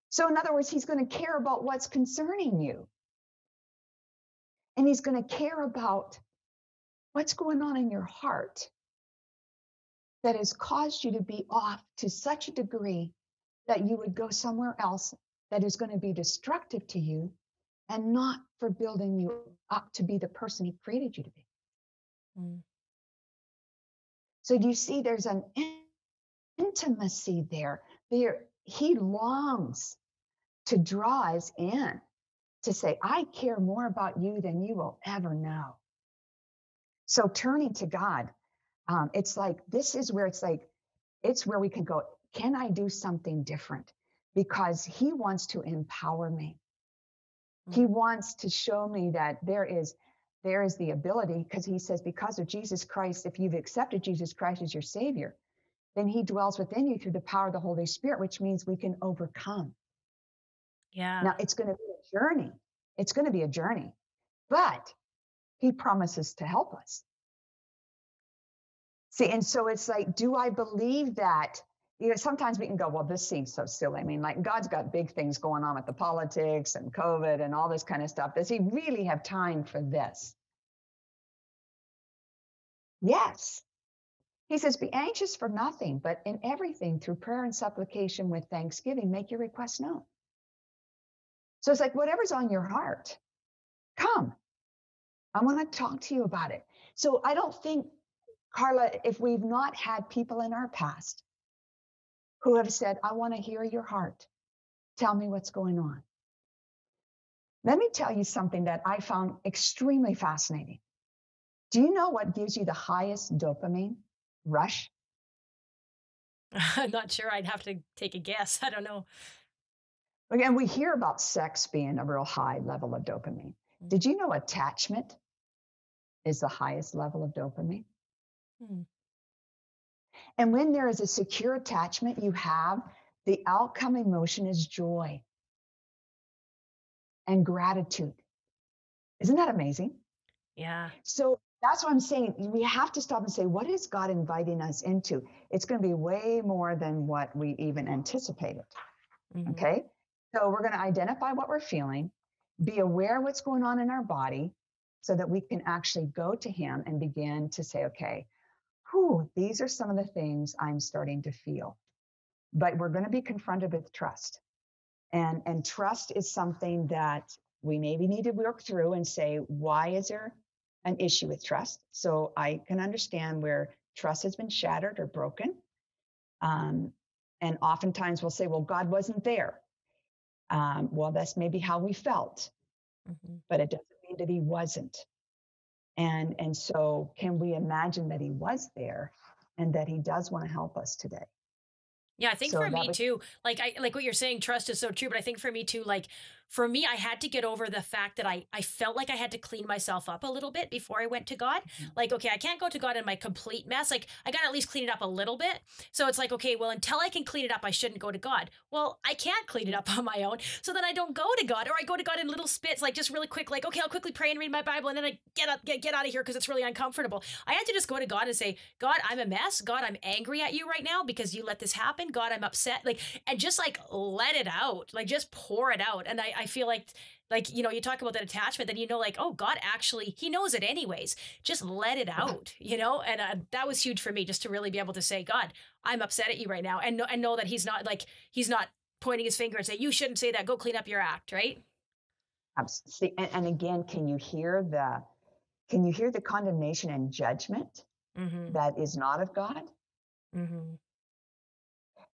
So in other words, he's going to care about what's concerning you. And he's going to care about what's going on in your heart that has caused you to be off to such a degree that you would go somewhere else that is going to be destructive to you and not for building you up to be the person he created you to be. Mm. So do you see there's an intimacy there? He longs to draw us in, to say, I care more about you than you will ever know. So turning to God, it's like, this is where it's where we can go, can I do something different? Because he wants to empower me. He wants to show me that there is the ability, because he says, because of Jesus Christ, if you've accepted Jesus Christ as your Savior, then he dwells within you through the power of the Holy Spirit, which means we can overcome. Yeah. Now, it's going to be a journey. It's going to be a journey, but he promises to help us. See, and so it's like, do I believe that? Sometimes we can go, well, this seems so silly. I mean, like, God's got big things going on with the politics and COVID and all this kind of stuff. Does he really have time for this? Yes. He says, be anxious for nothing, but in everything through prayer and supplication with thanksgiving, make your requests known. So it's like, whatever's on your heart, come. I want to talk to you about it. So I don't think, Carla, if we've not had people in our past who have said, I want to hear your heart, tell me what's going on. Let me tell you something that I found extremely fascinating. Do you know what gives you the highest dopamine rush? I'm not sure. I'd have to take a guess. I don't know. Again, we hear about sex being a real high level of dopamine. Did you know attachment is the highest level of dopamine? Hmm. And when there is a secure attachment, you have the outcome emotion is joy and gratitude. Isn't that amazing? Yeah. So that's what I'm saying. We have to stop and say, what is God inviting us into? It's going to be way more than what we even anticipated. Mm-hmm. Okay. So we're going to identify what we're feeling, be aware of what's going on in our body so that we can actually go to him and begin to say, okay, these are some of the things I'm starting to feel. But we're going to be confronted with trust. And trust is something that we maybe need to work through and say, why is there an issue with trust? So I can understand where trust has been shattered or broken. And oftentimes we'll say, well, God wasn't there. Well, that's maybe how we felt, but it doesn't mean that he wasn't. And so can we imagine that he was there and that he does want to help us today? Yeah, I think So for me was- too, like what you're saying, trust is so true. But I think for me too, for me, I had to get over the fact that I felt like I had to clean myself up a little bit before I went to God. Like, okay, I can't go to God in my complete mess. Like, I got to at least clean it up a little bit. So it's like, okay, well, until I can clean it up, I shouldn't go to God. Well, I can't clean it up on my own. So then I don't go to God, or I go to God in little spits, like just really quick, like, okay, I'll quickly pray and read my Bible. And then I get out of here because it's really uncomfortable. I had to just go to God and say, God, I'm a mess. God, I'm angry at you right now because you let this happen. God, I'm upset. And just let it out, just pour it out. And I feel like, you talk about that attachment, then, oh, God, actually, he knows it anyways. Just let it out, and that was huge for me, just to really be able to say, God, I'm upset at you right now. And know that he's not pointing his finger and say, you shouldn't say that. Go clean up your act. Right. Absolutely. And again, can you hear the condemnation and judgment that is not of God? Mm-hmm.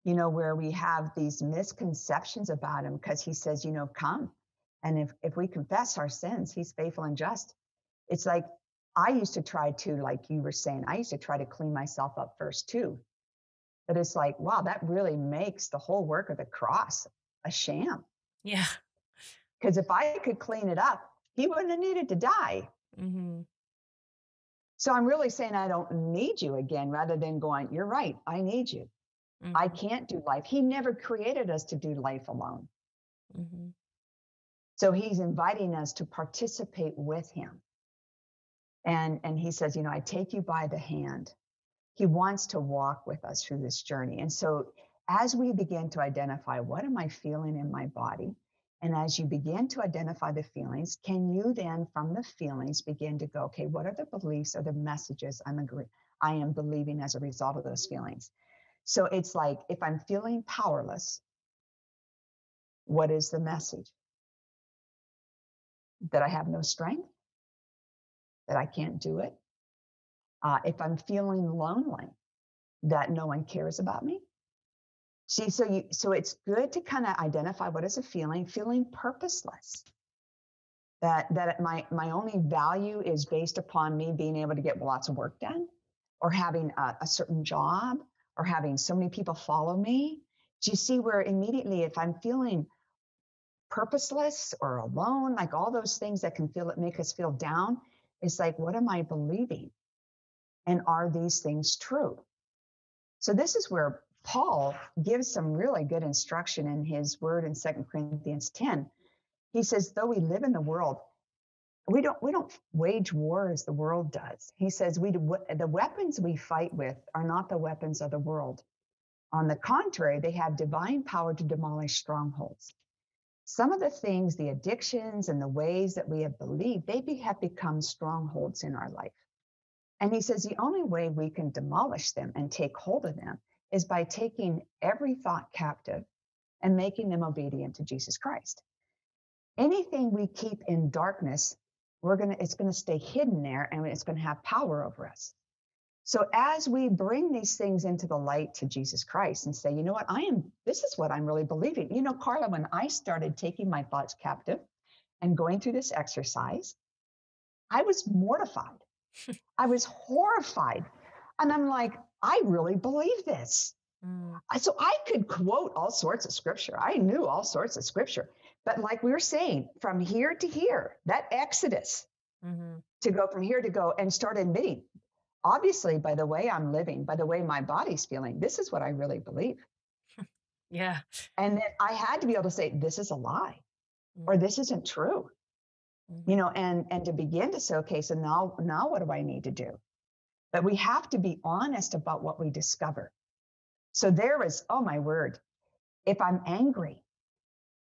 Where we have these misconceptions about him because he says, come. And if we confess our sins, he's faithful and just. It's like, I used to try to, like you were saying, I used to try to clean myself up first too. But it's like, wow, that really makes the whole work of the cross a sham. Yeah. Because if I could clean it up, he wouldn't have needed to die. Mm-hmm. So I'm really saying I don't need you again, rather than going, you're right, I need you. Mm-hmm. I can't do life. He never created us to do life alone. Mm-hmm. So he's inviting us to participate with him. And he says, I take you by the hand He wants to walk with us through this journey. And so as we begin to identify, what am I feeling in my body? And as you begin to identify the feelings, can you then from the feelings begin to go, okay, what are the beliefs or the messages I am believing as a result of those feelings? So it's like, if I'm feeling powerless, what is the message? That I have no strength, that I can't do it. If I'm feeling lonely, that no one cares about me. See, so it's good to kind of identify what is a feeling purposeless. That my only value is based upon me being able to get lots of work done, or having a certain job, or having so many people follow me. Do you see where immediately, if I'm feeling purposeless or alone, like all those things that can make us feel down, it's like, what am I believing? And are these things true? So this is where Paul gives some really good instruction in his word in 2 Corinthians 10. He says, though we live in the world, we don't wage war as the world does. He says, the weapons we fight with are not the weapons of the world. On the contrary, they have divine power to demolish strongholds. Some of the things, the addictions and the ways that we have believed, have become strongholds in our life. And he says the only way we can demolish them and take hold of them is by taking every thought captive and making them obedient to Jesus Christ. Anything we keep in darkness, it's going to stay hidden there, and it's going to have power over us. So as we bring these things into the light to Jesus Christ and say, you know what, this is what I'm really believing. You know, Carla, when I started taking my thoughts captive and going through this exercise, I was mortified. I was horrified. And I'm like, I really believe this. So I could quote all sorts of scripture. I knew all sorts of scripture. But like we were saying, from here to here, that exodus, to go from here to go and start admitting, obviously, by the way I'm living, by the way my body's feeling, this is what I really believe. Yeah. And then I had to be able to say, this is a lie, or this isn't true. You know, and to begin to say, okay, so now what do I need to do? But we have to be honest about what we discover. So there was, oh my word, if I'm angry,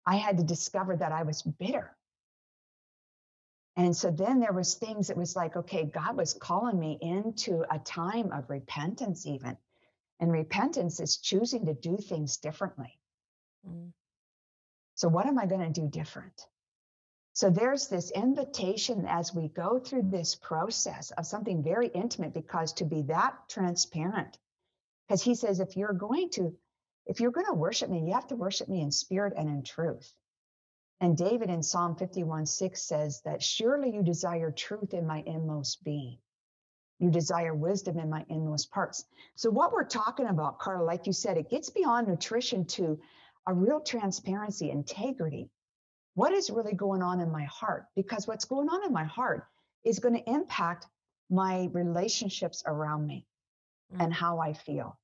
I had to discover that I was bitter. And so then there was things that was like, okay, God was calling me into a time of repentance even. And repentance is choosing to do things differently. So what am I going to do different? So there's this invitation as we go through this process of something very intimate, because to be that transparent, because he says, if you're going to worship me, you have to worship me in spirit and in truth. And David in Psalm 51:6 says that surely you desire truth in my inmost being. You desire wisdom in my inmost parts. So what we're talking about, Carla, like you said, it gets beyond nutrition to a real transparency, integrity. What is really going on in my heart? Because what's going on in my heart is going to impact my relationships around me and how I feel.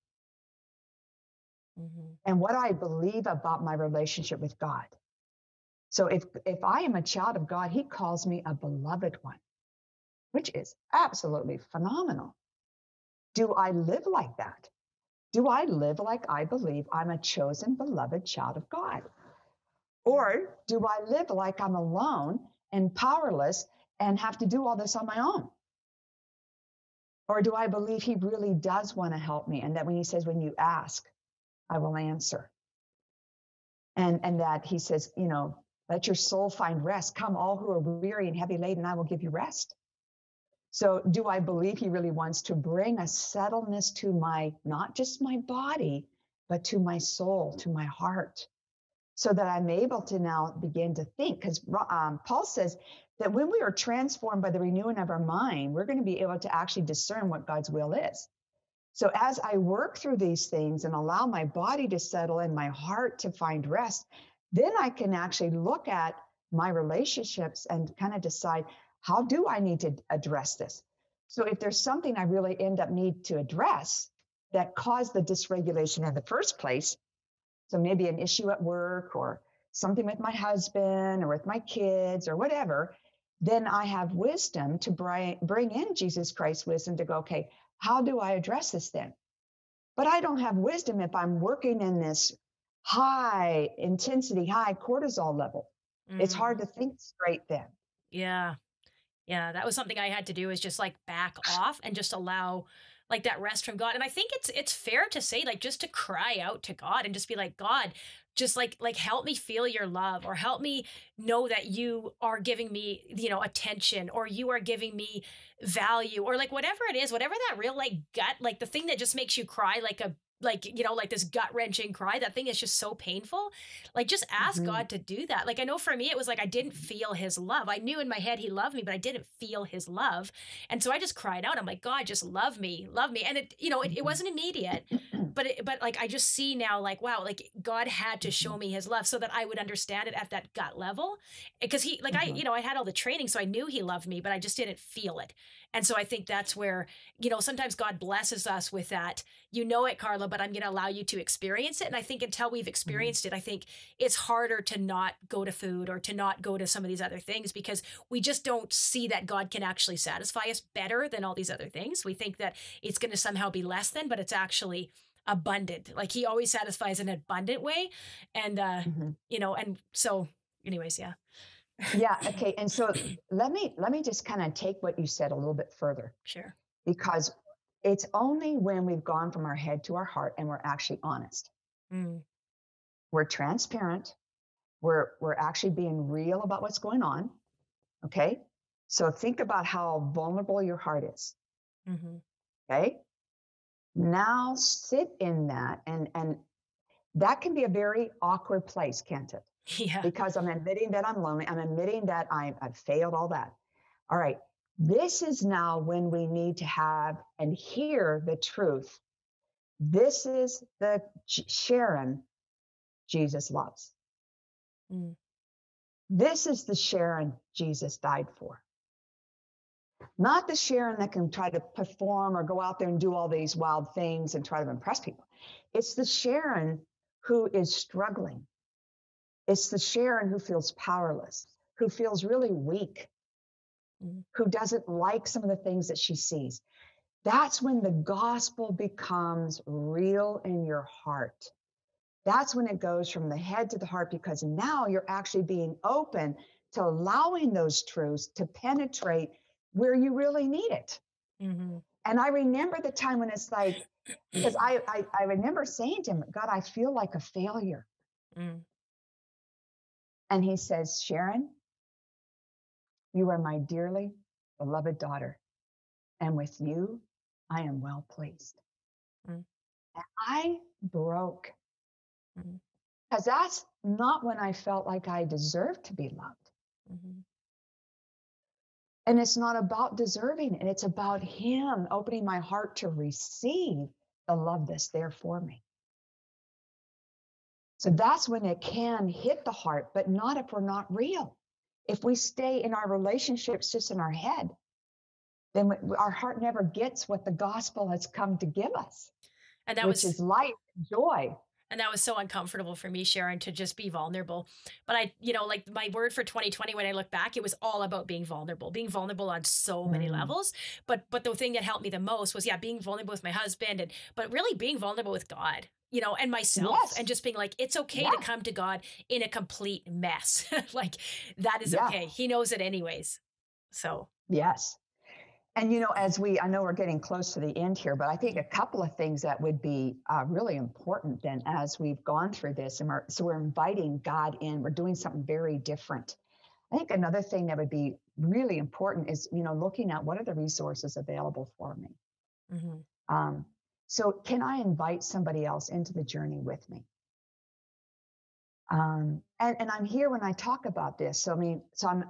And what I believe about my relationship with God. So if I am a child of God, he calls me a beloved one, which is absolutely phenomenal. Do I live like that? Do I live like I believe I'm a chosen, beloved child of God? Or do I live like I'm alone and powerless and have to do all this on my own? Or do I believe he really does want to help me, and that when he says, when you ask, I will answer? And that he says, you know, let your soul find rest. Come all who are weary and heavy laden, I will give you rest. So do I believe he really wants to bring a settledness to not just my body, but to my soul, to my heart, so that I'm able to now begin to think? Because Paul says that when we are transformed by the renewing of our mind, we're going to be able to actually discern what God's will is. So as I work through these things and allow my body to settle and my heart to find rest, then I can actually look at my relationships and kind of decide, how do I need to address this? So if there's something I really need to address that caused the dysregulation in the first place, so maybe an issue at work or something with my husband or with my kids or whatever, then I have wisdom to bring in Jesus Christ's wisdom to go, okay, how do I address this then? But I don't have wisdom if I'm working in this high intensity, high cortisol level. It's hard to think straight then. Yeah. Yeah, that was something I had to do, is just like back off and just allow like that rest from God. And I think it's fair to say, like, just to cry out to God and just be like, God, just like help me feel your love, or help me know that you are giving me, attention, or you are giving me value, or like whatever it is, whatever that real like gut, like the thing that just makes you cry, like this gut wrenching cry, that thing is just so painful. Like, just ask God to do that. Like, I know for me, it was like, I didn't feel his love. I knew in my head he loved me, but I didn't feel his love. And so I just cried out. I'm like, God, just love me. And it wasn't immediate, but like, I just see now, like, wow, like God had to show me his love so that I would understand it at that gut level. Because he, like, I had all the training, so I knew he loved me, but I just didn't feel it. And so I think that's where, sometimes God blesses us with that, it, Carla, but I'm going to allow you to experience it. And I think until we've experienced it, I think it's harder to not go to food or to not go to some of these other things, because we just don't see that God can actually satisfy us better than all these other things. We think that it's going to somehow be less than, but it's actually abundant. Like, he always satisfies in an abundant way. And, and so anyways, yeah. Yeah. Okay. And so let me just kind of take what you said a little bit further. Sure. Because it's only when we've gone from our head to our heart and we're actually honest. We're transparent. We're actually being real about what's going on. Okay. So think about how vulnerable your heart is. Okay. Now sit in that, and that can be a very awkward place, can't it? Yeah. Because I'm admitting that I'm lonely. I'm admitting that I've failed, all that. All right. This is now when we need to have and hear the truth. This is the Sharon Jesus loves. This is the Sharon Jesus died for. Not the Sharon that can try to perform or go out there and do all these wild things and try to impress people. It's the Sharon who is struggling. It's the Sharon who feels powerless, who feels really weak, who doesn't like some of the things that she sees. That's when the gospel becomes real in your heart. That's when it goes from the head to the heart, because now you're actually being open to allowing those truths to penetrate where you really need it. And I remember the time when it's like, because I remember saying to him, God, I feel like a failure. And he says, Sharon, you are my dearly beloved daughter. And with you, I am well pleased. And I broke. Because that's not when I felt like I deserved to be loved. And it's not about deserving, and it's about him opening my heart to receive the love that's there for me. So that's when it can hit the heart, but not if we're not real. If we stay in our relationships just in our head, then our heart never gets what the gospel has come to give us, and that which is life and joy. And that was so uncomfortable for me, Sharon, to just be vulnerable. But I, like my word for 2020, when I look back, it was all about being vulnerable on so many levels. But the thing that helped me the most was, being vulnerable with my husband, but really being vulnerable with God, and myself, and just being like, it's okay to come to God in a complete mess. Like, that is okay. He knows it anyways. So. Yes. And, I know we're getting close to the end here, but I think a couple of things that would be really important then as we've gone through this, and we're inviting God in, we're doing something very different. I think another thing that would be really important is, looking at what are the resources available for me. So can I invite somebody else into the journey with me? And I'm here when I talk about this. So,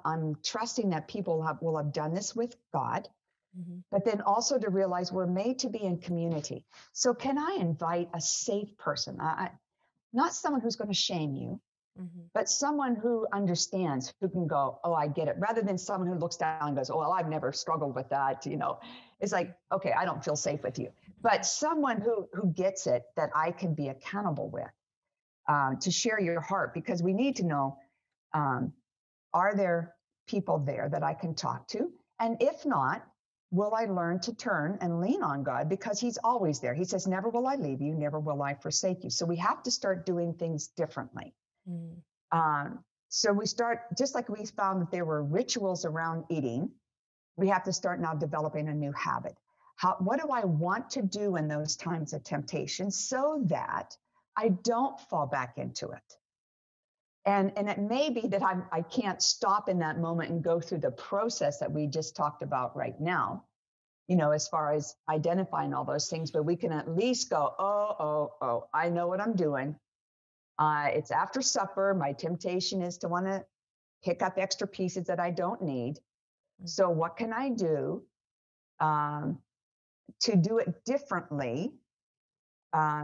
I'm trusting that people will have done this with God. But then also to realize we're made to be in community. So can I invite a safe person, not someone who's going to shame you, but someone who understands, who can go, oh, I get it, rather than someone who looks down and goes, oh, well, I've never struggled with that. It's like, okay, I don't feel safe with you. But someone who gets it, that I can be accountable with, to share your heart, because we need to know, are there people there that I can talk to? And if not, will I learn to turn and lean on God, because he's always there. He says, never will I leave you, never will I forsake you. So we have to start doing things differently. So we start, just like we found that there were rituals around eating, we have to start now developing a new habit. What do I want to do in those times of temptation so that I don't fall back into it? And it may be that I can't stop in that moment and go through the process that we just talked about right now, as far as identifying all those things, but we can at least go, oh, I know what I'm doing. It's after supper. My temptation is to want to pick up extra pieces that I don't need. So what can I do to do it differently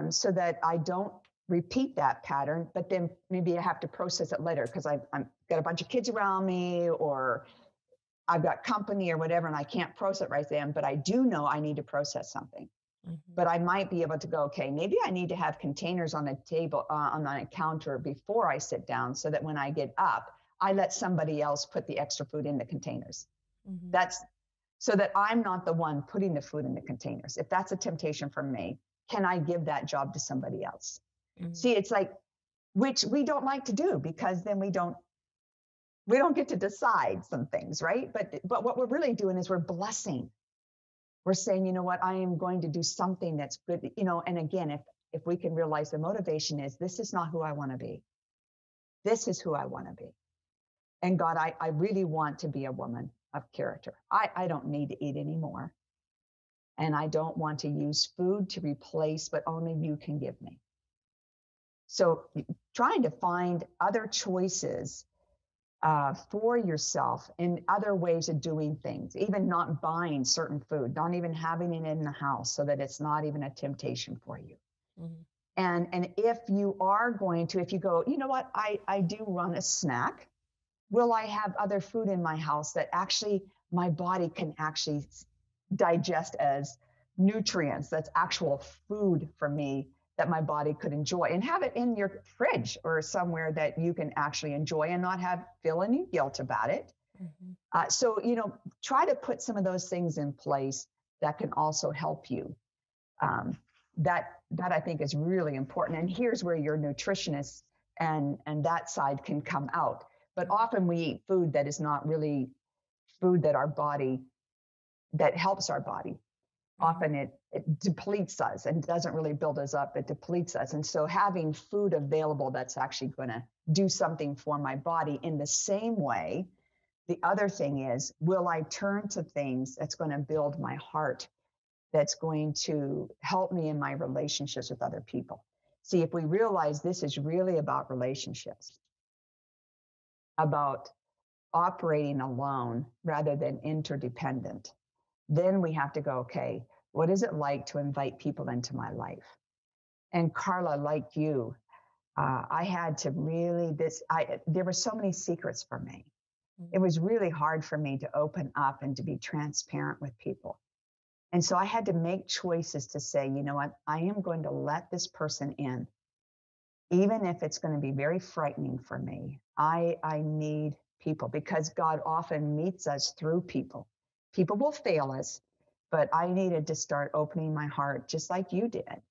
so that I don't repeat that pattern, but then maybe I have to process it later because I've got a bunch of kids around me, or I've got company or whatever, and I can't process it right then, but I do know I need to process something. But I might be able to go, okay, maybe I need to have containers on a table, on a counter before I sit down, so that when I get up, I let somebody else put the extra food in the containers. That's so that I'm not the one putting the food in the containers. If that's a temptation for me, can I give that job to somebody else? See, it's like, which we don't like to do, because then we don't get to decide some things, right? But what we're really doing is we're blessing. We're saying, you know what, I am going to do something that's good, and again, if we can realize the motivation is, this is not who I want to be. This is who I want to be. And God, I really want to be a woman of character. I don't need to eat anymore. And I don't want to use food to replace what only you can give me. So trying to find other choices for yourself in other ways of doing things, even not buying certain food, not even having it in the house, so that it's not even a temptation for you. And if you are going to, if you go, you know what, I do run a snack, will I have other food in my house that actually my body can actually digest as nutrients, that's actual food for me that my body could enjoy, and have it in your fridge or somewhere that you can actually enjoy and not feel any guilt about it. So, try to put some of those things in place that can also help you. That I think is really important. And here's where your nutritionist and that side can come out. But often we eat food that is not really food that that helps our body. Often it depletes us and doesn't really build us up. It depletes us. And so having food available that's actually going to do something for my body in the same way. The other thing is, will I turn to things that's going to build my heart, that's going to help me in my relationships with other people? See, if we realize this is really about relationships, about operating alone rather than interdependent, then we have to go, okay, what is it like to invite people into my life? And Carla, like you, I had to really, there were so many secrets for me. It was really hard for me to open up and to be transparent with people. And so I had to make choices to say, you know what, I am going to let this person in, even if it's going to be very frightening for me. I need people, because God often meets us through people. People will fail us, but I needed to start opening my heart, just like you did,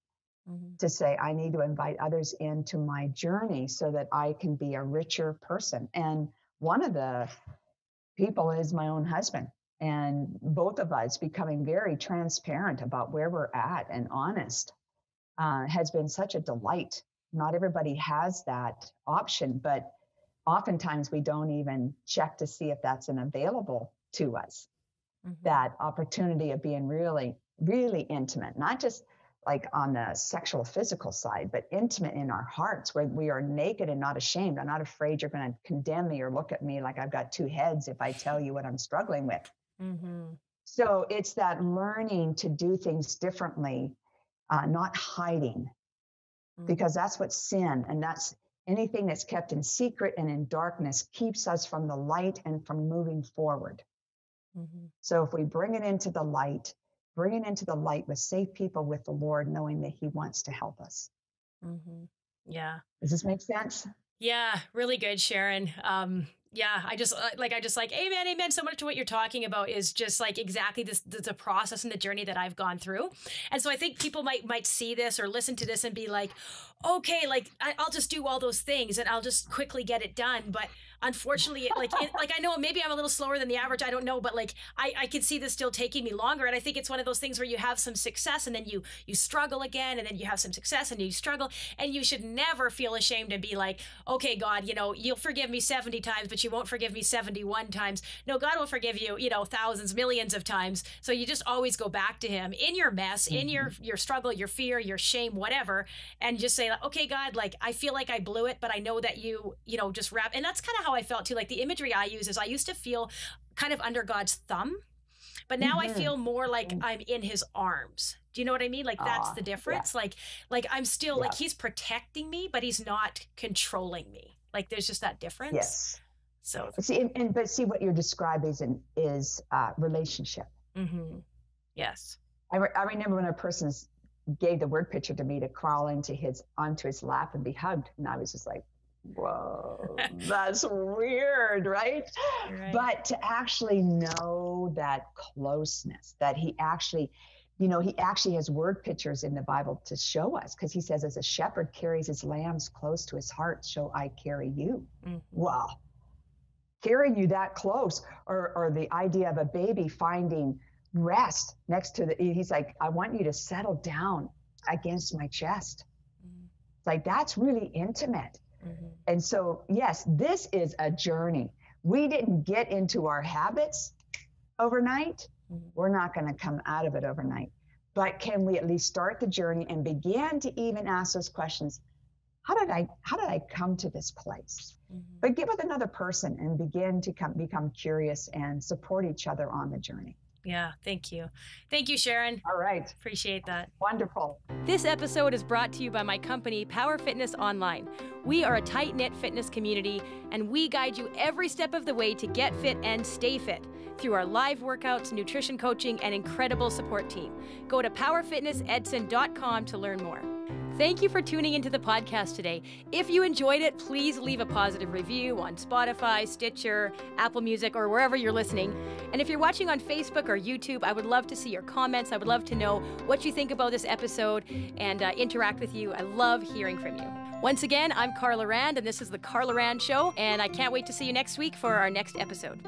to say, I need to invite others into my journey so that I can be a richer person. And one of the people is my own husband. And both of us becoming very transparent about where we're at and honest has been such a delight. Not everybody has that option, but oftentimes we don't even check to see if that's available to us. That opportunity of being really, really intimate, not just like on the sexual, physical side, but intimate in our hearts, where we are naked and not ashamed. I'm not afraid you're going to condemn me or look at me like I've got two heads if I tell you what I'm struggling with. So it's that learning to do things differently, not hiding, because that's what sin, and that's anything that's kept in secret and in darkness, keeps us from the light and from moving forward. So if we bring it into the light with safe people with the Lord, knowing that he wants to help us. Yeah. Does this make sense? Yeah, really good, Sharon. Yeah, I just like, amen, amen. So much of what you're talking about is just like exactly this, the process and the journey that I've gone through. And so I think people might see this or listen to this and be like, okay, like I'll just do all those things and I'll just quickly get it done. But unfortunately, like I know maybe I'm a little slower than the average. I don't know, but like I can see this still taking me longer. And I think it's one of those things where you have some success and then you struggle again, and then you have some success and you struggle, and you should never feel ashamed and be like, okay, God, you'll forgive me 70 times, but you won't forgive me 71 times. No, God will forgive you, thousands, millions of times. So you just always go back to him in your mess, in your struggle, your fear, your shame, whatever, and just say, okay, God, like I feel like I blew it, but I know that you just wrap. And that's kind of how I felt too. Like the imagery I use is I used to feel kind of under God's thumb, but now I feel more like I'm in his arms. Do you know what I mean? Like that's the difference. Yeah. Like I'm still like he's protecting me, but he's not controlling me. Like there's just that difference. Yes. So but see what you're describing is relationship. Mm-hmm. Yes. I remember when a person gave the word picture to me to crawl onto his lap and be hugged, and I was just like, whoa, that's weird, right? But to actually know that closeness, that he actually has word pictures in the Bible to show us, because he says, as a shepherd carries his lambs close to his heart, so I carry you. Mm-hmm. Wow. Carrying you that close, or the idea of a baby finding rest next to he's like, I want you to settle down against my chest. Mm-hmm. Like, that's really intimate. Mm-hmm. And so, yes, this is a journey. We didn't get into our habits overnight. Mm-hmm. We're not going to come out of it overnight. But can we at least start the journey and begin to even ask those questions? How did I come to this place? Mm-hmm. But get with another person and begin to become curious and support each other on the journey. Yeah, thank you. Thank you, Sharon. All right. Appreciate that. Wonderful. This episode is brought to you by my company, Power Fitness Online. We are a tight-knit fitness community, and we guide you every step of the way to get fit and stay fit through our live workouts, nutrition coaching, and incredible support team. Go to powerfitnessedson.com to learn more. Thank you for tuning into the podcast today. If you enjoyed it, please leave a positive review on Spotify, Stitcher, Apple Music, or wherever you're listening. And if you're watching on Facebook or YouTube, I would love to see your comments. I would love to know what you think about this episode and interact with you. I love hearing from you. Once again, I'm Carla Rand, and this is The Carla Rand Show, and I can't wait to see you next week for our next episode.